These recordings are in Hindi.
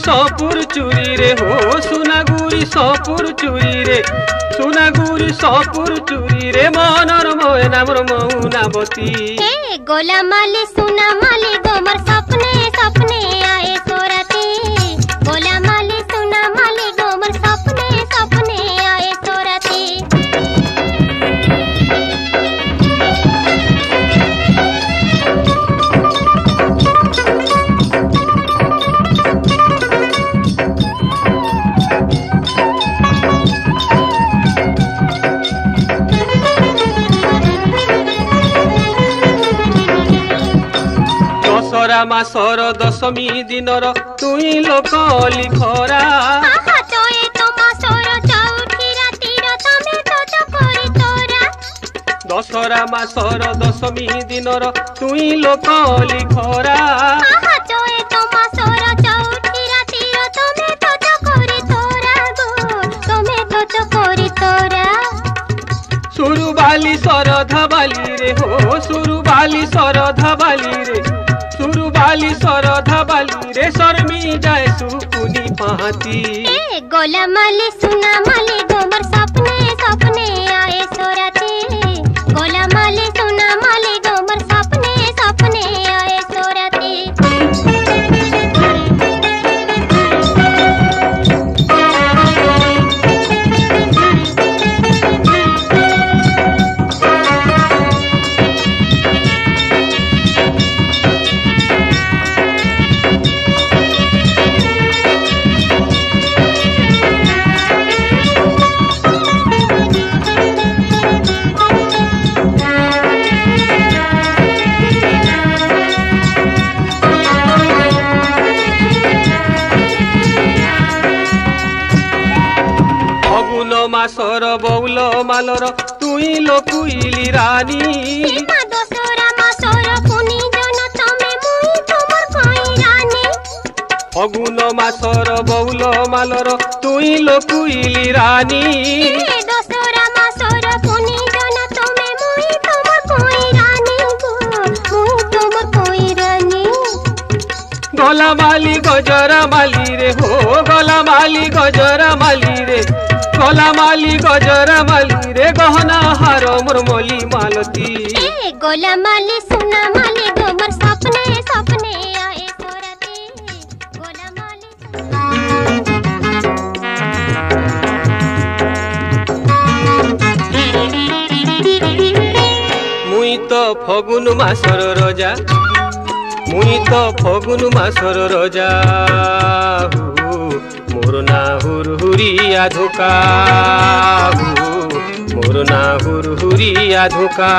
सपुर चूरी रे हो सुनागुरी सपुर चूरी रे सुनागुरी सपुर चूरी रे मनर मोयना मोर मौनावती गोला माली सुना माली गोमर सपने सपने आए सोराते गोला माली सुना माली गोमर सपने सपने आए सोराते दशहरा मासर दशमी दिनर तुई लोक लिखरा दशहरा मासर दशमी दिनर तुई लोक लिखरा सुरुबाली सरधा बाली रे हो सुरुबाली सरधा बाली रे सुरुबाली सरधा बाली रे शर्मी जाए सुकुनी पाती गोला माली सुना माली गोमर सपने सपने आए सोराते गोला माली सुना माली गोमर सपने सपने आए सोराते मासर बौल मालर तुई लोकुइली रानी फगुन मासर बौल मालर तुई लोकुइली रानी गला माली गजरा माली रे हो गला माली गजरा माली रे गला माली गजरा माली रे गहना हार मोर मोली मालती गोला माली सुना माली गोमर सपने सपने आए सोराते गोला माली मुई तो फगुन मासर रजा मुई तो फगुन मासर रजा मोर ना हुरहुरिया धोका मोर ना हुरहुरिया धोका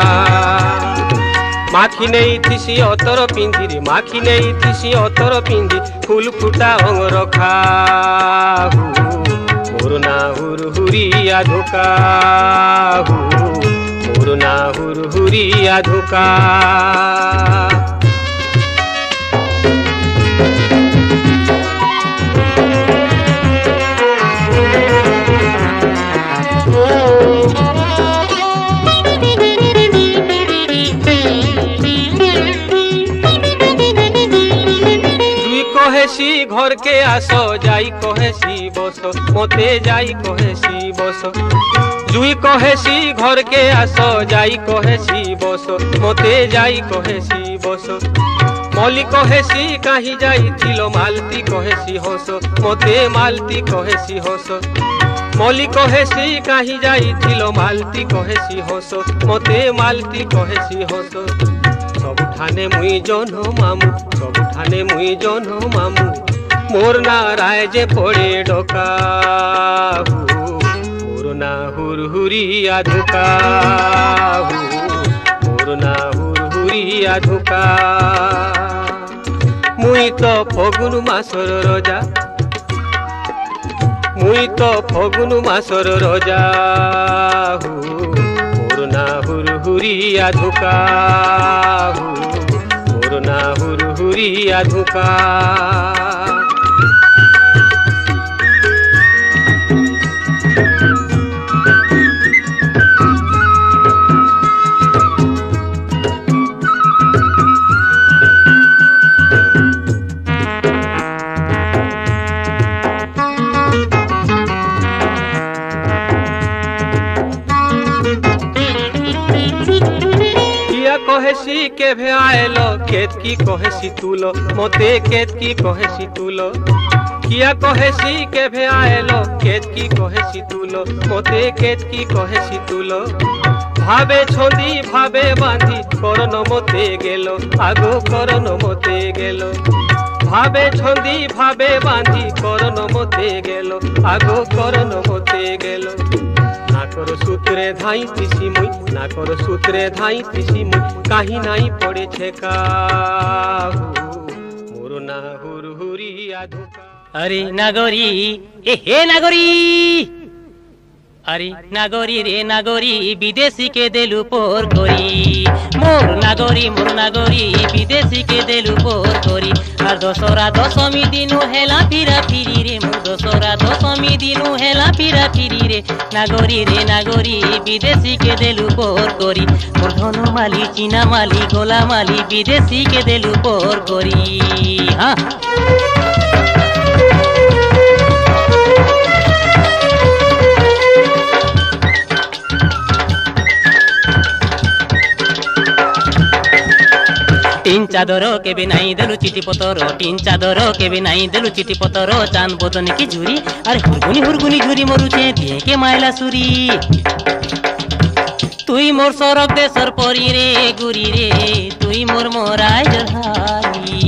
माखी नहीं थिसी अतर पिंधि रे माखी नहीं थिसी अतर पिंधि फूल फुटा अंग रखा मोर ना हुरहुरिया धोका मोर ना हुरहुरिया धोका कहेसी घर के आस जाई कहेसी बस मते जाई कहेसी बस जुई कहेसी घर के आस जाई कहेसी बस मते जाई कहेसी बस मली कहेसी कहीं जाई थिलो मालती कहेसी हस मते मालती कहेसी हस मली कहेसी कहीं जाई थिलो मालती कहेसी हस मते मालती कहेसी हस सबुठाने मुई जन मामू सबुठाने मुई जन मामू मोर ना राय जे पड़े डका मोर ना हुरहुरिया धोका मोर ना हुरहुरिया धोका मुई तो फगुन मासर रजा मुई तो फगुन मासर रजा मोर ना हुरहुरिया धोका मोर ना हुरहुरिया धोका कहेसी केभे आएलो केतकी कहेसी तुलो मते केतकी कहेसी तुलो किया कहेसी केभे आएलो केतकी कहेसी तुलो मते केतकी कहेसी तुलो भावे छंदी भावे बांधी करन मते गेलो आगो करन मते गेलो भावे छंदी भावे बांधी करन मते गेलो आगो करन मते गेलो नाकर सूत्रे धाई तिसी मुई नाकर सूत्रे धाई तिसी मुई काही नाई पड़े छेका मोर ना हुरहुरी आधुका। अरे नागरी ए हे नागरी अरे नागरी रे नागरी विदेशी के देलु पोर करी मोर नागरी विदेशी के देलु पोर करी আর দশরা দশমী দিনু হেলা ফিরা ফিরি রে মোর দশরা দশমী দিনু হেলা ফিরা ফিরি রে নাগরি বিদেশি কে দেলু পর করি মোর ধনমালি চীনামালি গোলামালি বিদেশি কে দেলু পর করি। হ্যাঁ टीन चादर केबे नाई देलु चिठी पतर टीन चादर केबे नाई देलु चिठी पतर चांद बदन की झुरी अरे हुरगुनी झुरी मरुचे दिए के मायला सुरी तुई मोर सरक देशर परी रे गुरी रे तुई मोर मोराय जरहारी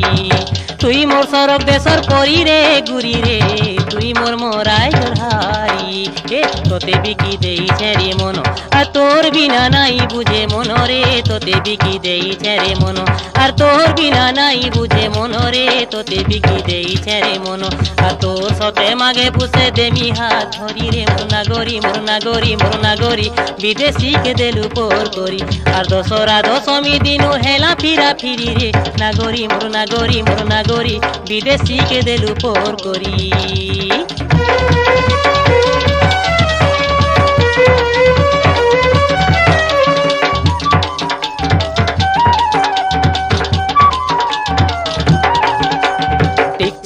तुई मोर सरक देशर परी रे गुरी रे तुई मोर मोराय जरहारी ए तोते बिकी देई छेरे मन आ तोर बिना नाई बुझे मन रे तोते बिकी देई छेरे मन আর তোর বিনা নাই বুঝে মন রে তোতে বিকি দেই ছেড়ে মন আর তোর সতে মাগে পুষে দেমি হাত ধরি রে মোর নাগরি বিদেশি কে দেলু পর করি আর দশরা দশমী দিনু হেলা ফিরা ফিরি রে মোর নাগরি বিদেশি কে দেলু পর করি।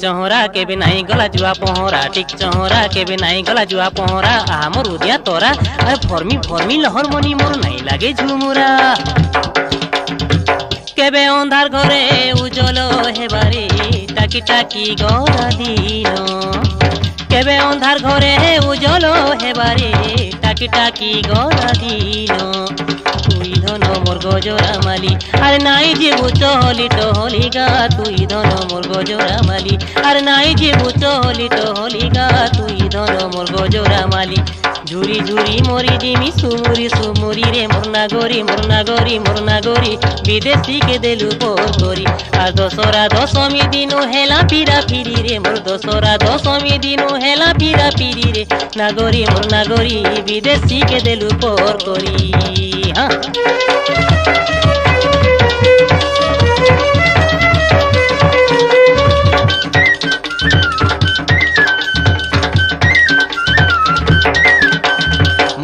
चौहरा के भी नहीं गला जुआ पहरा टिक चौहरा के भी नहीं गला जुआ पहरा आमर उदिया तोरा अरे फर्मी लहर मनी मोर नहीं लागे झुमुरा केबे अंधार घरे उजलो हेबारे टाकी टाकी गरा दिन केबे अंधार घरे उजलो हेबारे टाकी टाकी गरा दिन तुई धन मोर गजरा माली अरे नाई जेबू चहली टहली गा तुई धन मोर गजरा माली अरे नाई जेबू चहली टहली गा तुई धन मोर गजरा माली झुरी झुरी मोरी जिमी सुमुरी रे मोर नागरी विदेशी के देलु पोर करी আর দশরা দশমী দিনু হেলা ফিরা ফিরি রে মোর দশরা দশমী দিনু হেলা ফিরা ফিরি রে মোর নাগরি বিদেশি কে দেলু পোর করি। হ্যাঁ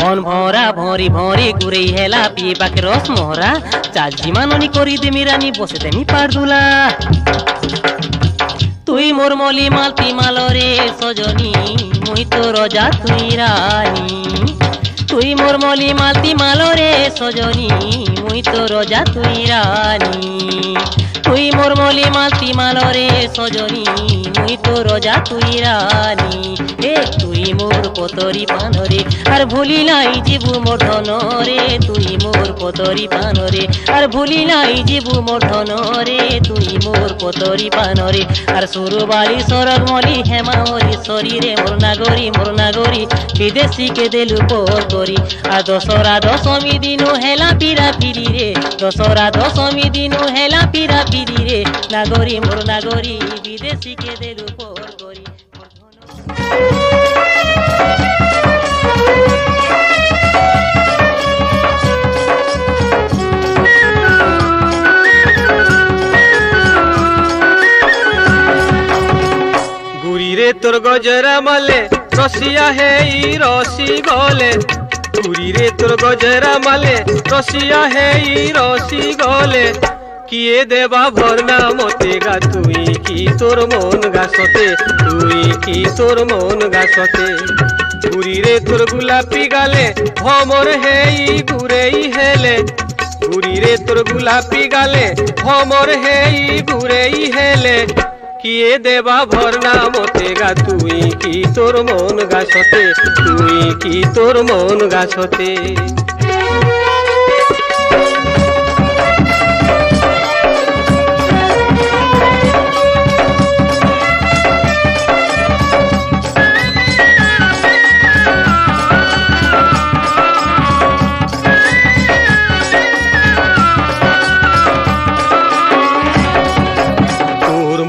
मन भरा भरी भरी गुरे हेला पीबा के रस मोहरा चाची माननी करी देमी रानी बसे देमी पारदुला तुई मोर मली मालती मालो रे सजनी मुई तो रजा तुई रानी तुई मोर मली मालती मालो रे सजनी मुई तो रजा तुई रानी तुई मोर मली मालती मालो रे सजनी मुई तो रजा तुई रानी ए तुई मोर पतरी पान रे আর ভুলি নাই জীবু মোর ধন রে তুই মোর পতরি পান রে আর ভুলি নাই জীবু মোর ধন রে তুই মোর পতরি পান রে আর সুরবালি সরগ মলি হেমাওরি শরীরে মোর নাগরি বিদেশি কে দেলু পর করি আর দশরা দশমী দিনু হেলা ফিরা ফিরি রে দশরা দশমী দিনু হেলা ফিরা ফিরি রে মোর নাগরি বিদেশি কে দেলু পর করি। रे तोर गजरा माले रसिया है रसी गले गुरी रे तोर गजरा माले रसिया है रसी गले किए देवा भरना मते गा तुई की तोर मन गासते तुई की तोर मन गासते गुरी रे तोर गुलापी गाले भमर है गुरे हेले ঘুরি রে তোর গোলাপি গালে ভমর হেই ঘুরেই হেলে কিয়ে দেবা ভরনা মতে গা তুই কি তোর মন গাছতে তুই কি তোর মন গাছতে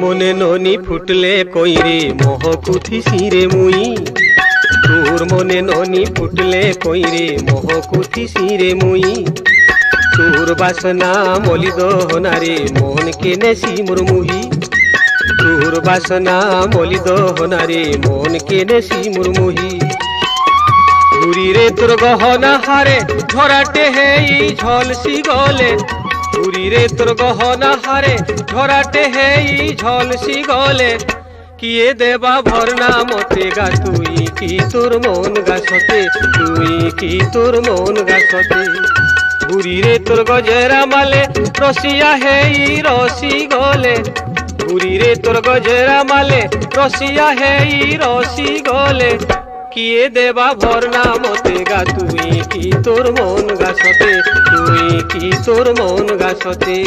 মনে ননি ফুটলে কইরে মহকুথি সিরে মুই তোর মনে ননি ফুটলে কইরে মহকুথি সিরে মুই তোর বাসনা মলি দহনারে মন কেনে সিমুর মুহি তোর বাসনা মলি দহনারে মন কেনে সিমুর মুহি ঘুরি রে তোর গহনা হারে ঝরাটে হেই ঝলসি গলে ঘুরি রে তোর গহনা হারে ঝরাটে হেই ঝলসি গলে কিয়ে দেবা ভরনা মতে গা তুই কি তোর মন গাছতে তুই কি তোর মন গাছতে ঘুরি রে তোর গজেরা মালে রসিয়া হেই রসি গলে ঘুরি রে তোর গজেরা মালে রসিয়া হেই রসি গলে কিয়ে দেবা ভরনা মতে গা তুই কি তোর মন গাছতে তুই কি তোর মন গাছতে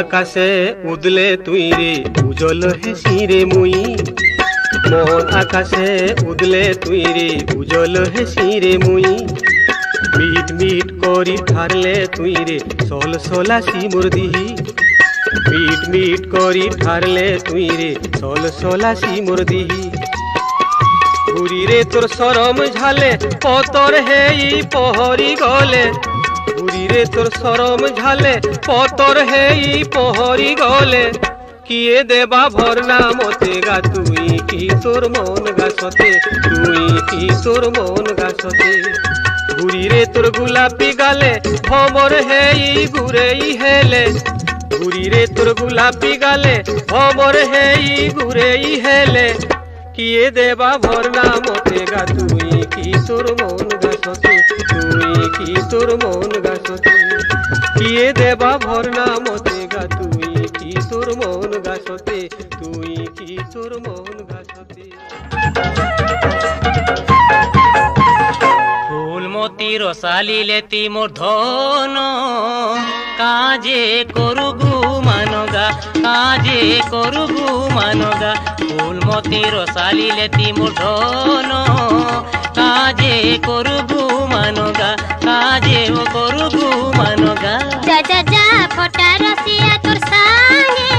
আকাশে উদলে তুই রে উজল হেসি রে মুই মন আকাশে উদলে তুই রে উজল হেসি রে মুই মিট মিট করি ঠারলে তুই রে সল সলাসি মোর দিহি মিট মিট করি ঠারলে তুই রে সল সলাসি মোর দিহি ঘুরি রে তোর সরম ঝালে পতর হেই পহরি গলে ঘুরি রে তোর সরম ঝালে পতর হেই পহরি গলে কিয়ে দেবা ভরনা মতে গা তুই কি তোর মন গাছতে তুই কি তোর মন গাছতে ঘুরি রে তোর গোলাপি গালে ভমর হেই ঘুরেই হেলে ঘুরি রে তোর গোলাপি গালে ভমর হেই ঘুরেই হেলে কিয়ে দেবা ভরনা মতে গা তুই কি তোর মন গাছতে তুই কি তোর মন গাছতে কিয়ে দেবা ভরনা মতে গা তুই কি তোর মন গাছতে তুই কি তোর মন গাছতে ফুলমতি রসালিলে তি মোর ধন কাজে করু গু মানগা কাজে করু গু মানগা ফুলমতি রসালিলে তি মোর ধন কাজে করু গু মানগা কাজে ও করু গু মানগা যা যা যা ফটা রসিয়া তোর সাঙ্গে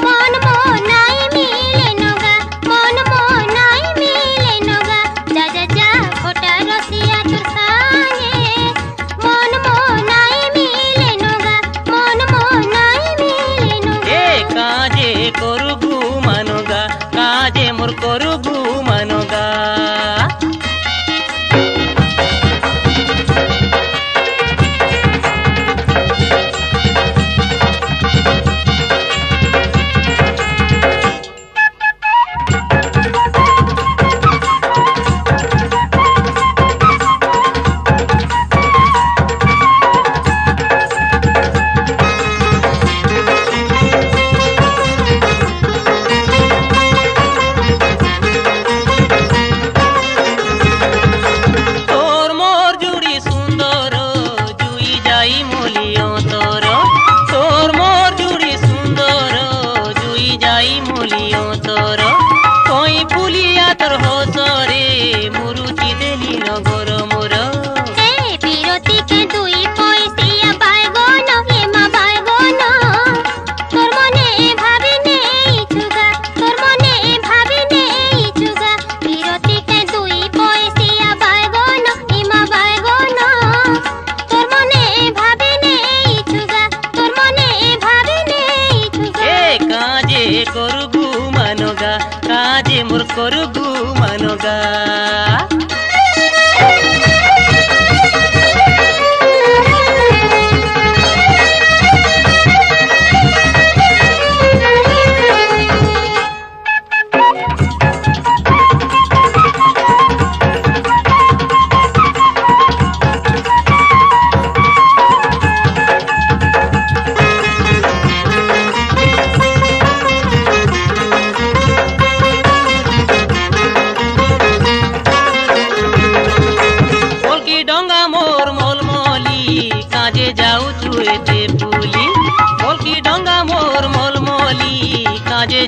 মন মনাই মিলে নগা মন মনাই মিলে নগা যা যা যা ফটা রসিয়া তোর সাঙ্গে মন মনাই মিলে নগা মন মনাই মিলে নগা এ কাজে করু গু মানগা কাজে মোর করু গু মানগা করু গু মানগা কাজে মোর করু গু मानगा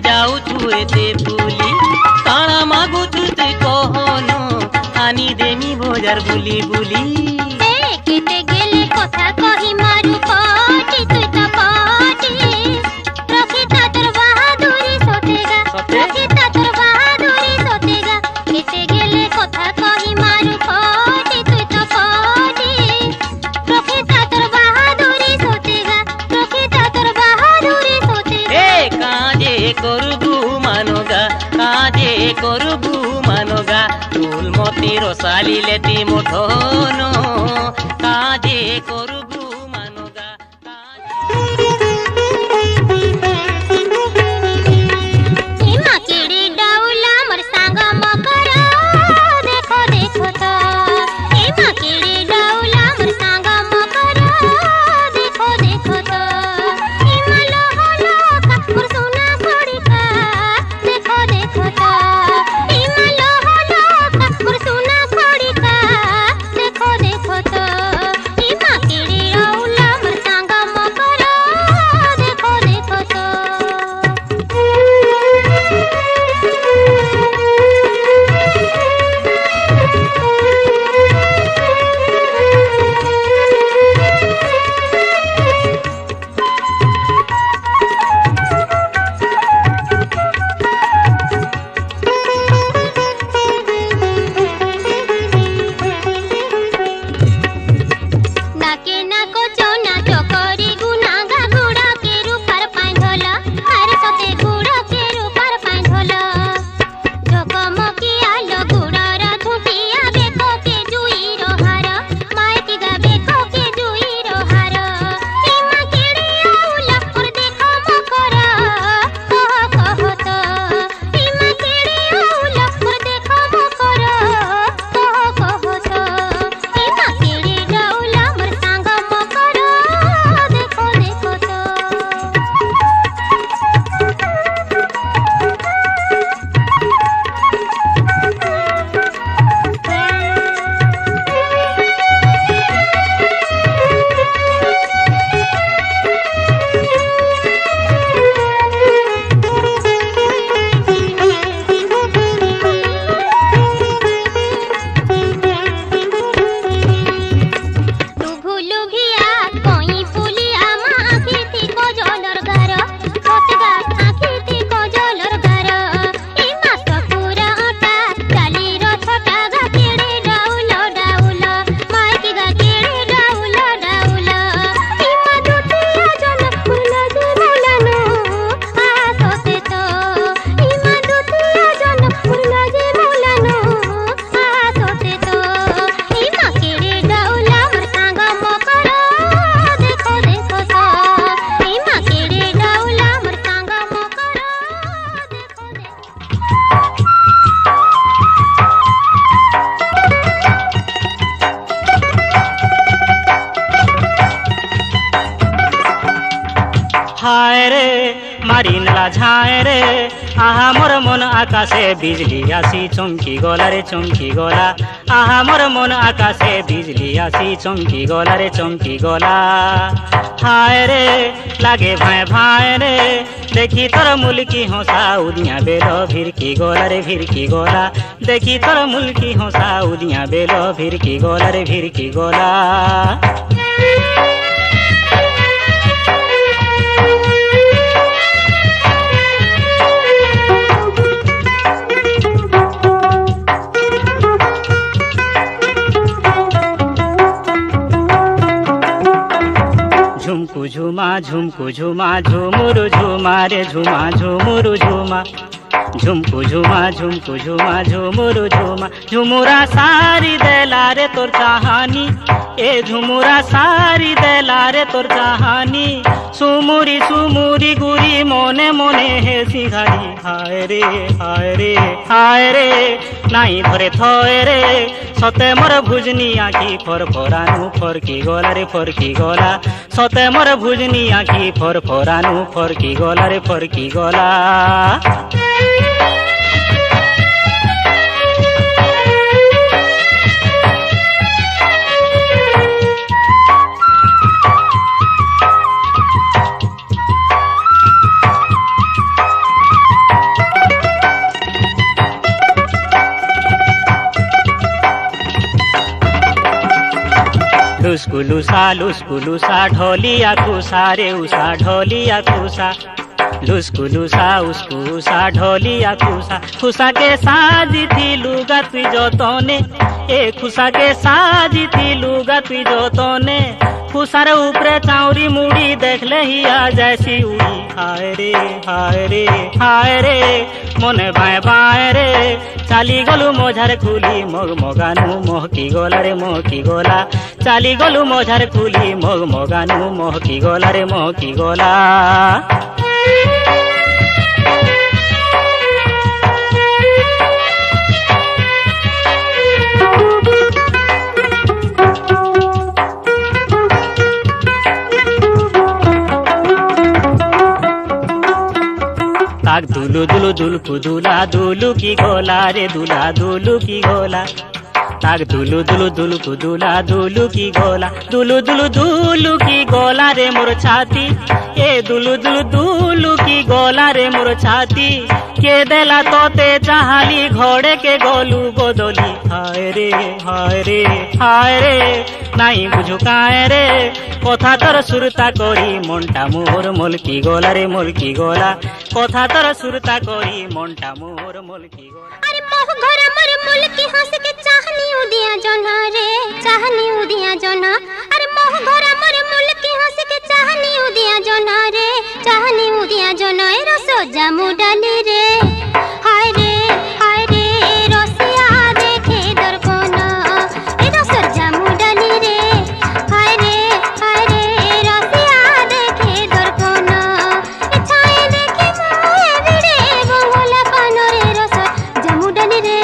जाऊ छुएते पुली काना मागु तुते कहनो आनी देमी बजार बुली बुली केते गेले কথা কহি মারু পাটি তুই তো পাটি রখিতা তোর বাহাদুরি সতেগা রখিতা তোর বাহাদুরি সতেগা কেতে গেলে কথা কহি মারু পাটি তুই তো পাটি রখিতা তোর বাহাদুরি সতেগা রখিতা তোর বাহাদুরি সতেগা এ কাজে করবু মানগা কাজে করবু মানগা তুল মতি রসালি লেতি মুঠনো কাজে করবু মানগা এমা কেড়ে ডাউলা মোর সাঙ্গ মকরা দেখো দেখো তো এমা কেড়ে ডাউলা মোর সাঙ্গ মকরা দেখো দেখো তো এমা লহলকা মোর সোনা খড়িকা দেখো দেখো তো এমা লহলকা মোর সোনা খড়িকা দেখো দেখো তো এমা কেড়ে ডাউলা মোর সাঙ্গ মকরা দেখো দেখো তো নাকে নাকো চৌনা চকরি গুনাগা গুড়া কে রূপার পাঁধল আরে সতে গুড়া কে রূপার পাঁধল ঝকমকি আলো গুড়ার ঝুটিয়া বেকো কে জুইর হার মাইকি গা বেকো কে জুইর হার এমা কেড়ে আউলা ওর দেখো মকর কহ কহ তো এমা কেড়ে আউলা ওর দেখো মকর কহ কহ তো এমা কেড়ে ডাউলা মোর সাঙ্গ মকর দেখো দেখো তো লুভু লুভিয়া কই পুলি আমা আখিতি কজলর গার সতেগা আখিতি কজলর গার এই মাস পুরা আটা কালির ছটা গা কেড়ে ডাউল ডাউল মাইকি গা কেড়ে ডাউল ডাউল এই মা দুটিয়া জন মুলা যে মুলানো আসতে তো এই মা দুটিয়া জন মুলা যে মুলানো আসতে তো এই মা কেড়ে ডাউলা মোর সাঙ্গ মকর দেখো দেখো তো এই মা কেড়ে ডাউলা মোর সাঙ্গ মকর দেখো দেখো हाय रे मारिनला झाय रे आहा मोर मन आकाशे बिजली आसी चमकी गला रे चमकी गला आहा मोर मन आकाशे बिजली आसी चमकी गला रे चमकी गला हाय रे लागे भाई भाई रे देखी तोर मुल्की हंसा उदिया बेलो भिरकी गला रे भिरकी गला देखी तोर मुल्की हंसा उदिया बेलो भिरकी गला रे भिरकी गला झुमकु झुमा झुमुरु झुमा रे झुमा झुमुरु झुमा झुमकु झुमा झुमुरु झुमा झुमुरा सारी देला रे तोर चाहानी ए झुमुरा सारी देला रे तोर चाहानी सुमुरी सुमुरी गुरी मोने मोने हे सिंघाड़ी हाय रे हाय रे हाय रे नाई धरे थय रे सते मोर भुजनी आखी फरफरानु फरकी गला रे फरकी गला सते मोर भुजनी आखी फरफरानु फरकी गला रे फरकी गला लुस्कुलुसा ढोलिया खुसा रे उषा ढोलिया खुसा लुस्कुलुसा उसकुसा ढोलिया खुसा खुसा के साजी थी लुगा तुई जोतने ए खुसा के साजी थी लुगा तुई जोतने खुसार ऊपरे चाउरी मुड़ी देखले ही आ जैसी उड़ी हाय रे हाय रे हाय रे मने बाए बाए रे चाली गलु मोझार खुली मग मगानु महकी गला रे महकी गला चाली गलु मोझार खुली मग मगानु महकी गला रे महकी गला ताक दुलु दुलु दुलकु दुला दुलु की गोला रे दुला दुलु की गोला ताक दुलु दुलु दुलकु दुला दुलु की गोला दुलु दुलु दुलु की गोला रे मोर छाती ए दुलु दुलु दुलु की गोला रे मोर छाती के देला तोते चाहाली घोड़े के गोलू गोदोली हाय रे हाय रे हाय रे नाई बुझु काए रे कथा तोर सुरता करी मनटा मोर मलकी गला रे मलकी गला कथा तोर सुरता करी मनटा मोर मलकी गला अरे मोह घरा मोर मुल्की हंस के चाहनी उदिया जना रे चाहनी उदिया जना अरे मोह घरा मोर मुल्की हंस के चाहनी उदिया जना रे चाहनी उदिया जना ए रसो जामु डाली रे हाय रे रसिया देखे दर्पण ए रसो जामु डाली रे हाय रे रसिया देखे दर्पण ए छाए देखे मोए बिड़े बंगला पान रे रसो जामु डाली रे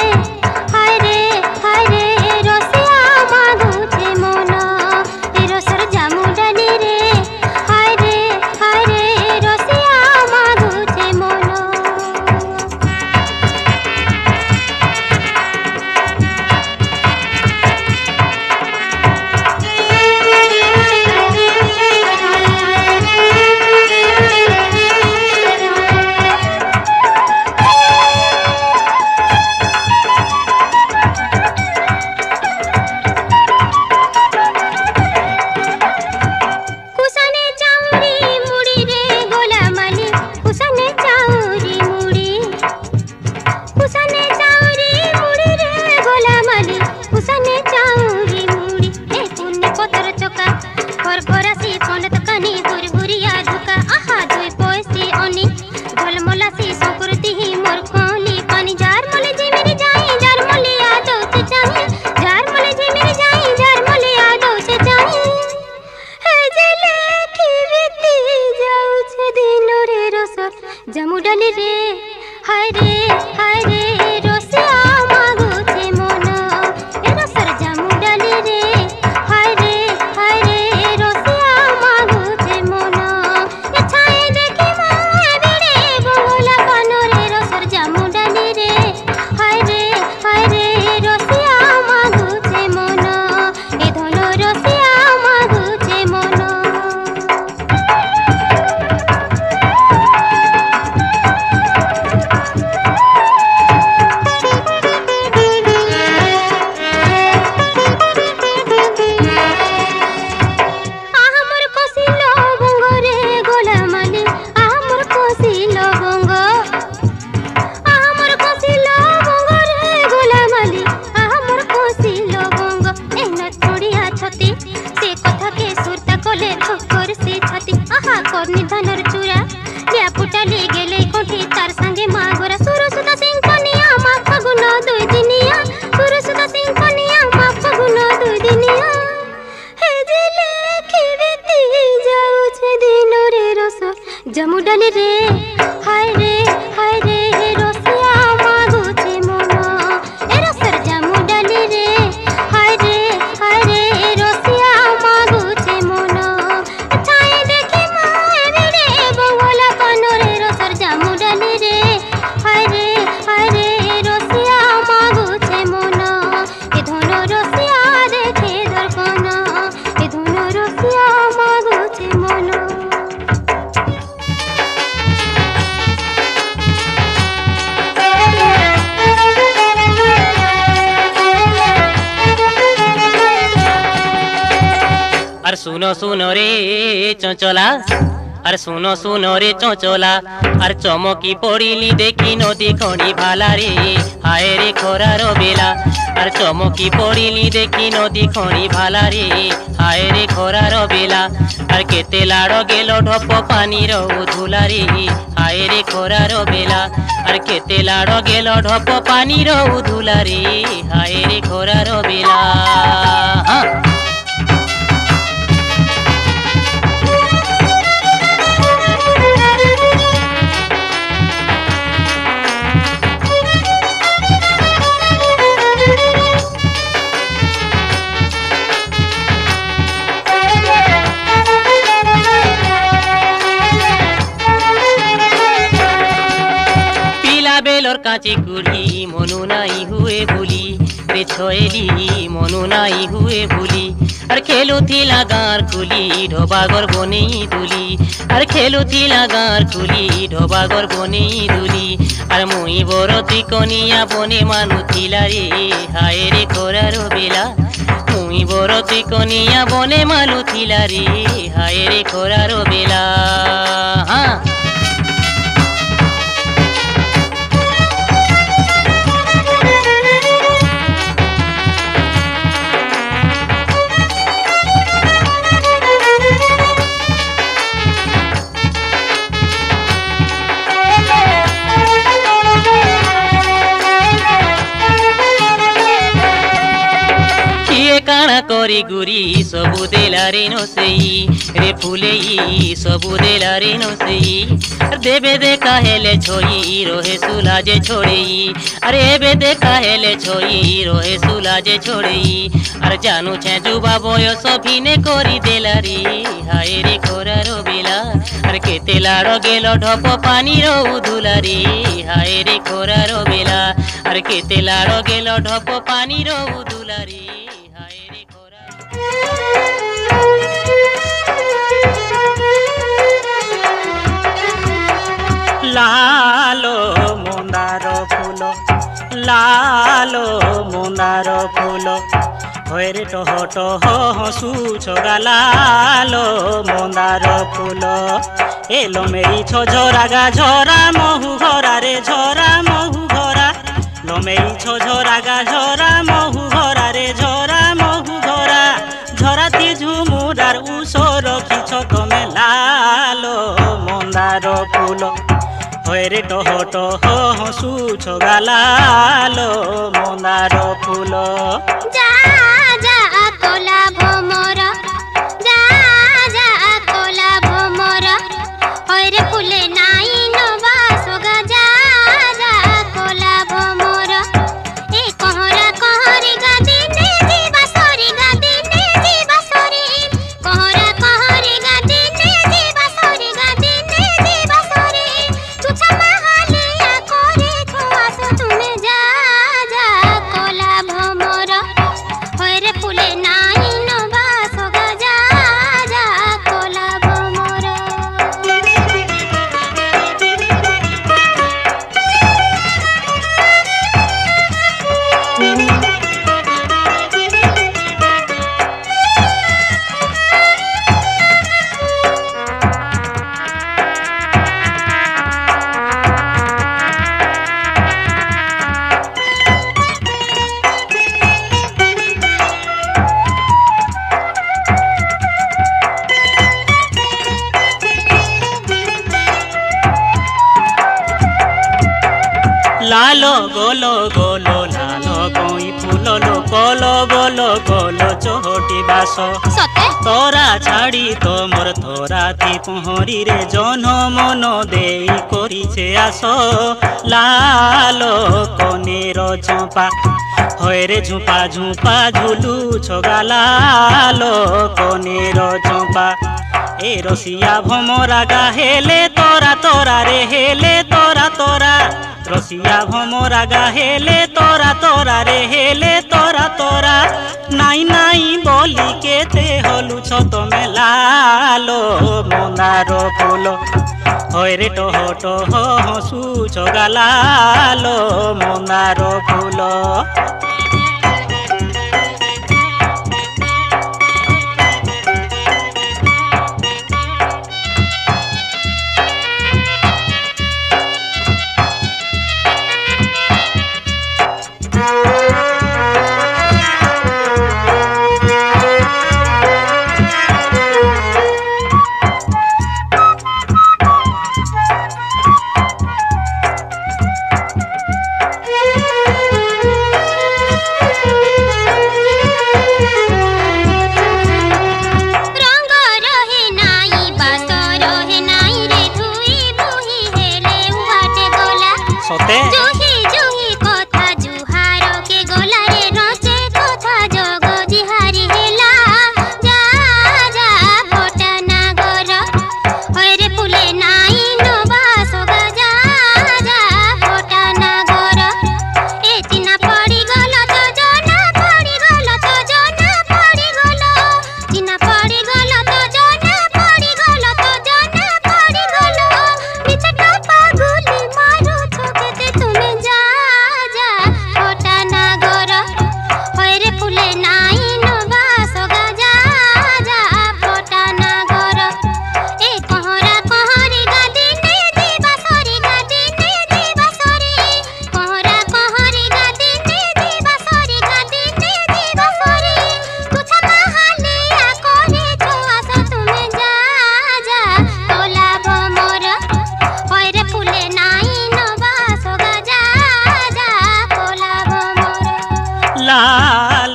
सुनो सुनो रे चंचला अरे सुनो सुनो रे चंचला अरे चमकी पड़िली देखी नदी खणी भाला रे हाय रे खरार बेला अरे चमकी पड़िली देखी नदी खणी भाला रे हाय रे खरार बेला अरे केते लाड़ गेलो ढप पानी रो धुला रे हाय रे खरार बेला अरे केते लाड़ गेलो ढप पानी रो धुला रे हाय रे खरार बेला हाँ बेलर काची कुड़ी मनु नाई हुए भूली रे छोएली मनु नाई हुए भूली अरे खेलू थिला गार खुली ढोबागर बने दुली अरे खेलू थिला गार खुली ढोबागर बने दुली अरे मुई बड़ त्रिकनिया बने मानु थिला रे हाय रे खरार बेला मुई बड़ त्रिकनिया बने मानु थिला रे हाय रे खरार बेला हाँ काना करी गुरी सबु देला रे नसेई रे फुलेई सबु देला रे नसेई देबे देखा हेले छोई रोहे सुलाजे छोड़ेई अरे एबे देखा हेले छोई रोहे सुलाजे छोड़ेई अरे जानू छे जुबा बयस भिने करी देला रे हाय रे खरार बेला अरे केते लाड़ गेलो ढप पानी रो धुला रे हाय रे खरार बेला अरे केते लाड़ गेलो ढप पानी रो धुला रे लालो मंदार फूल लालो मंदार फूल हरे टह टह हसुछ गालालो मंदार फूल एलो मेरी झरा गा झरा महु घरा रे झरा महु घरा लो मेरी झरा गा झरा महु घरा रे झरा महु घरा झरा ती झुमुरार उसर किछ तमे लालो मंदार फूल हरे टह टह हसुछ गालालो मंदार फूल जा जा कोला भमर जा जा कोला भमर हरे फुले नाई नवा सोगा जा जा कोला भमर ए कहरा कहरी गादी ने जीवा सरी गादी ने जीवा सरी कहरा कहरी गादी ने जीवा सरी गादी ने जीवा सरी तुछा महालिया करे छोआस तुमे जा जा कोला भमर हरे फुले नाई नवा सोगा जा जा कोला भमर लालो गोलो गोलो लालो कोई फूलो लो गोलो गोलो गोलो चोटी बास सते तोरा छाड़ी तो मोर थोरा थी पहरी रे जन मन देई करी छे आसो लालो कनेर चंपा हरे झुपा झुपा झुलू छगा लालो कनेर चंपा ए रसिया भमरा गा हेले तोरा तोरा रे हेले तोरा तोरा रसिया भमरा गा हेले तोरा तोरा रे हेले तोरा तोरा नाई नाई बोली केते हलु छ तमे लालो मंदार फूल हरे टह टह हसु छ गालालो मंदार फूल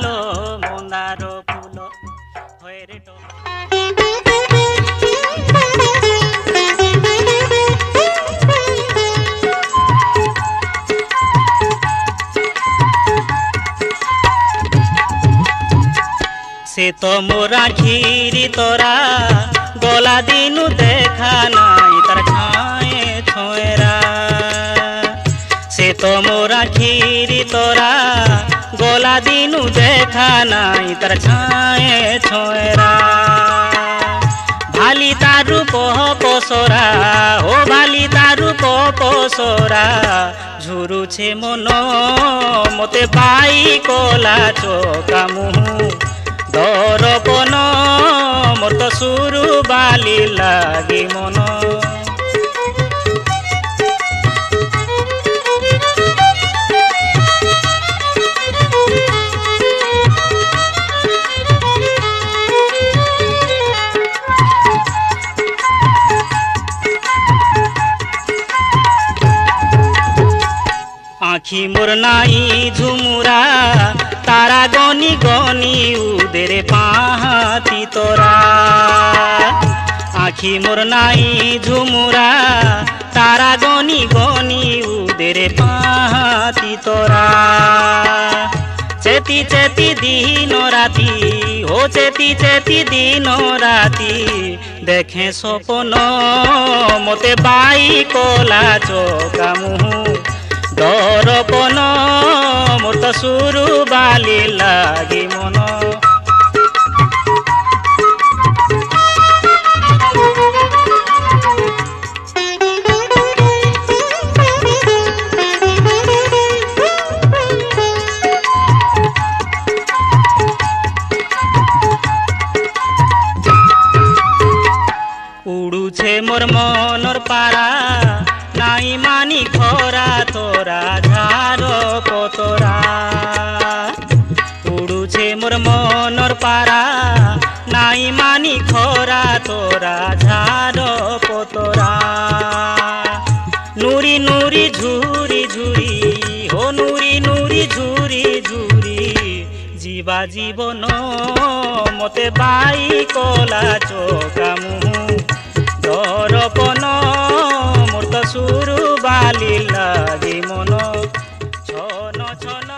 लो मंदार फूल होए रे से तो मोरा घिरी तोरा गला दिनु देखा नाई तार छाए छोएरा से तो मोरा घिरी तोरा गला दिनु देखा नाई तार छाए छोएरा भाली तारु पोसोरा हो भाली तारु पोसोरा झुरु छे मनो मते पाई कोला चोका मुहु दरपन मोर तो सुरु बाली लागी मन आखी मोर नाई झुमुरा तारा गनी गनी उदेरे पाहाती तोरा आखी मोर नाई झुमुरा तारा गनी गनी उदेरे पाहाती तोरा चेती चेती दिन राती हो चेती चेती दिन राती देखे सपन मते बाई कोला चोका मुहु दरपन मोर तो सुरु बाली लागी मन उड़ू छे मोर मनर पारा नाई मानी खरा तोरा झारो पतोरा उड़ू छे मोर मनर पारा नाई मानी खरा तोरा झारो पतोरा नुरी नुरी झुरी झुरी हो नुरी नुरी झुरी झुरी जीवा जीवन मते बाई कोला चोका मुहु दरपन मोर तो सुरु बाली लागी मन छन छन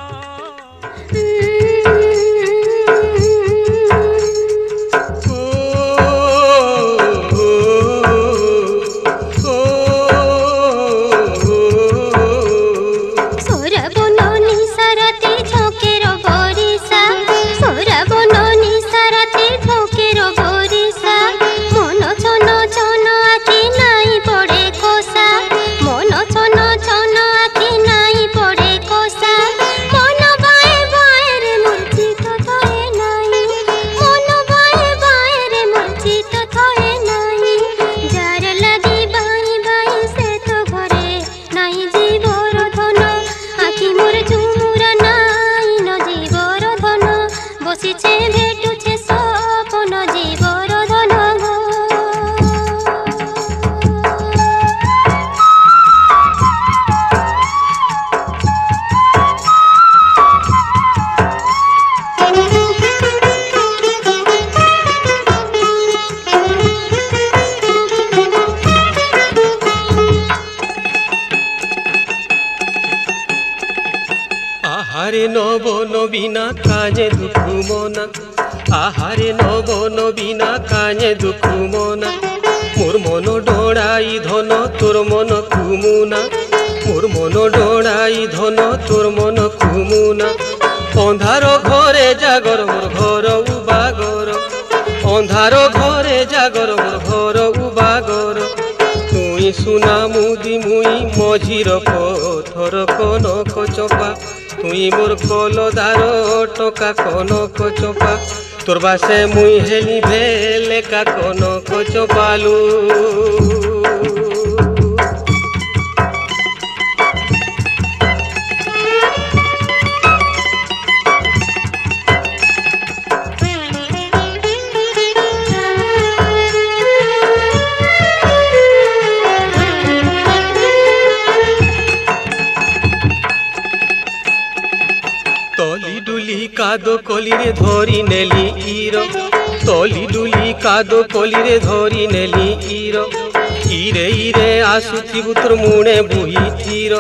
আহারে নব নবীনা কাজে দুঃখ মনা আহারে নব নবীনা কাজে দুঃখ মনা মোর মন ডোড়াই ধন তোর মন কুমুনা মোর মন ডোড়াই ধন তোর মন কুমুনা অন্ধার ঘরে জাগর মোর ঘর উবাগর অন্ধার ঘরে জাগর মোর ঘর উবাগর তুই সুনা মুদি মুই মঝির পথর কনক চপা তুই মোর কলদার টকা কনক চপা তোর বাসে মুই হেলি ভেলে কা কনক চপালু तली डुली कादो कलिरे धरी नेली ईर तली डुली कादो कलिरे धरी नेली ईर इरे इरे आसुथिबु तोर मुणे बुही तीर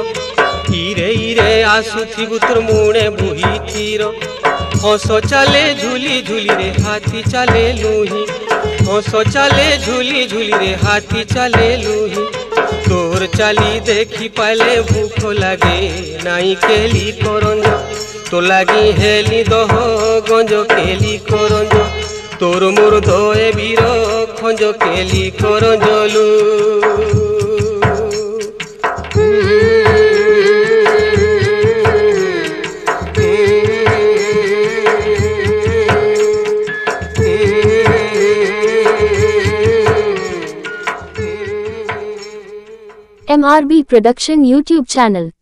इरे इरे आसुथिबु तोर मुणे बुही तीर हंस चाले झुली झुली रे हाथी चाले लुही हंस चाले झुली झुली रे हाथी चाले लुही तोर चाली देखी पाले भूख लागे नाई केली करंज तो लागी हेली दह गंज केली करंज तोर मोर दए बीर खंज केली करंजलू MRB Production YouTube channel.